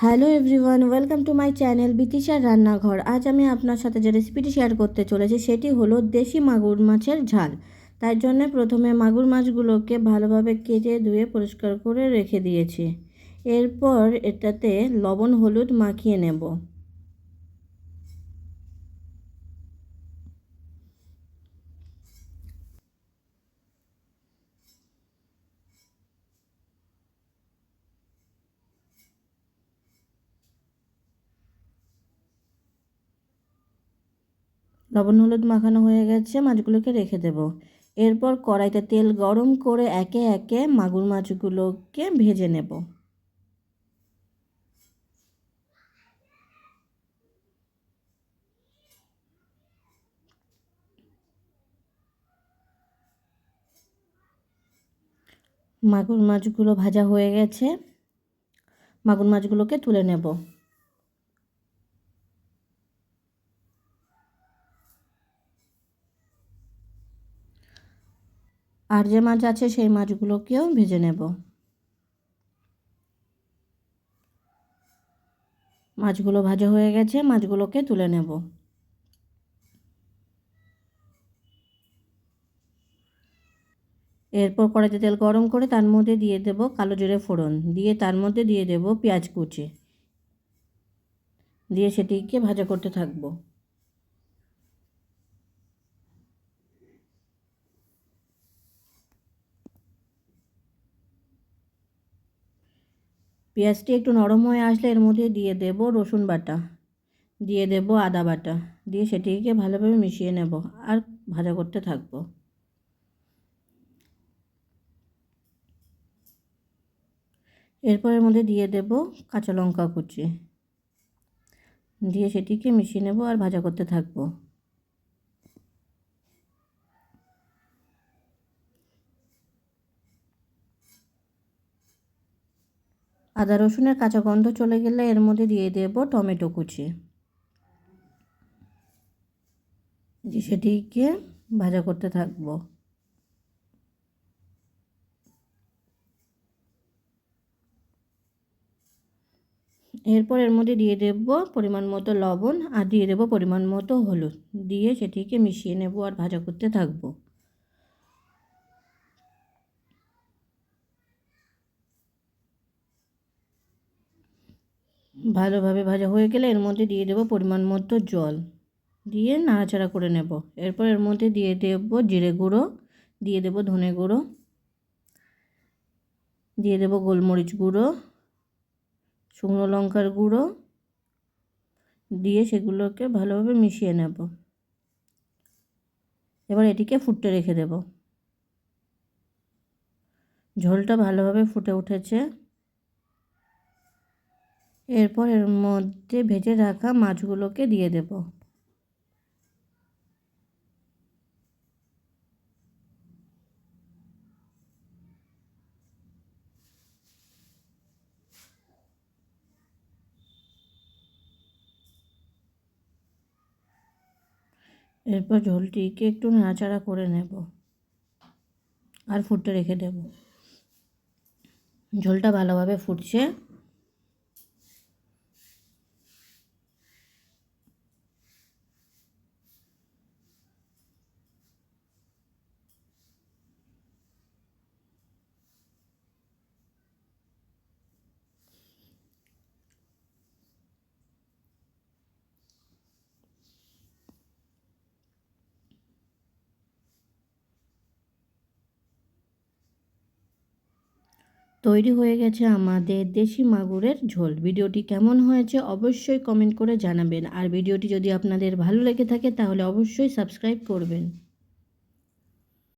Hello everyone, welcome to my channel বিতিশার রান্নাঘর। আজ আমি আপনার সাথে যে রেসিপিটি শেয়ার করতে চলেছি সেটি হলো দেশি মাগুর মাছের ঝাল। তাই জন্য প্রথমে মাগুর মাছগুলোকে ভালোভাবে কেটে ধুয়ে পরিষ্কার করে রেখে দিয়েছি। এরপর এটাতে লবণ হলুদ মাখিয়ে নেব। লবণ হলুদ মাখানো হয়ে গেছে, মাছগুলোকে রেখে দেব। এরপর কড়াইতে তেল গরম করে একে একে মাগুর মাছগুলোকে ভেজে নেব। মাগুর মাছগুলো ভাজা হয়ে গেছে, মাগুর মাছগুলোকে তুলে নেব। আর যে মাছ আছে সেই মাছগুলোকেও ভেজে নেব। মাছগুলো ভাজা হয়ে গেছে, মাছগুলোকে তুলে নেব। এরপর কড়াইতে তেল গরম করে তার মধ্যে দিয়ে দেব কালো জিরে ফোড়ন, দিয়ে তার মধ্যে দিয়ে দেব পেঁয়াজ কুচি, দিয়ে সেটিকে ভাজা করতে থাকবো। পেঁয়াজটি একটু নরম হয়ে আসলে এর মধ্যে দিয়ে দেব রসুন বাটা, দিয়ে দেব আদা বাটা, দিয়ে সেটিকে ভালোভাবে মিশিয়ে নেব আর ভাজা করতে থাকবো। এরপর এর মধ্যে দিয়ে দেব কাঁচা লঙ্কা কুচি, দিয়ে সেটিকে মিশিয়ে নেব আর ভাজা করতে থাকবো। আদা রসুনের কাঁচা গন্ধ চলে গেলে এর মধ্যে দিয়ে দেব টমেটো কুচি, যে সেটিকে ভাজা করতে থাকবো। এরপর এর মধ্যে দিয়ে দেব পরিমাণ মতো লবণ আর দিয়ে দেব পরিমাণ মতো হলুদ, দিয়ে সেটিকে মিশিয়ে নেব আর ভাজা করতে থাকবো। ভালোভাবে ভাজা হয়ে গেলে এর মধ্যে দিয়ে দেব পরিমাণ মতো জল, দিয়ে নাড়াচাড়া করে নেব। এরপর এর মধ্যে দিয়ে দেব জিরে গুঁড়ো, দিয়ে দেব ধনে গুঁড়ো, দিয়ে দেব গোলমরিচ গুঁড়ো, শুকনো লঙ্কার গুঁড়ো, দিয়ে সেগুলোকে ভালোভাবে মিশিয়ে নেব। এবার এটিকে ফুটতে রেখে দেব। ঝোলটা ভালোভাবে ফুটে উঠেছে। এরপর এর মধ্যে ভেজে রাখা মাছগুলোকে দিয়ে দেব। এরপর ঝোলটিকে একটু নাড়াচাড়া করে নেব আর ফুটতে রেখে দেব। ঝোলটা ভালোভাবে ফুটছে। তৈরি হয়ে গেছে আমাদের দেশি মাগুরের ঝোল। ভিডিওটি কেমন হয়েছে অবশ্যই কমেন্ট করে জানাবেন। আর ভিডিওটি যদি আপনাদের ভালো লেগে থাকে তাহলে অবশ্যই সাবস্ক্রাইব করবেন।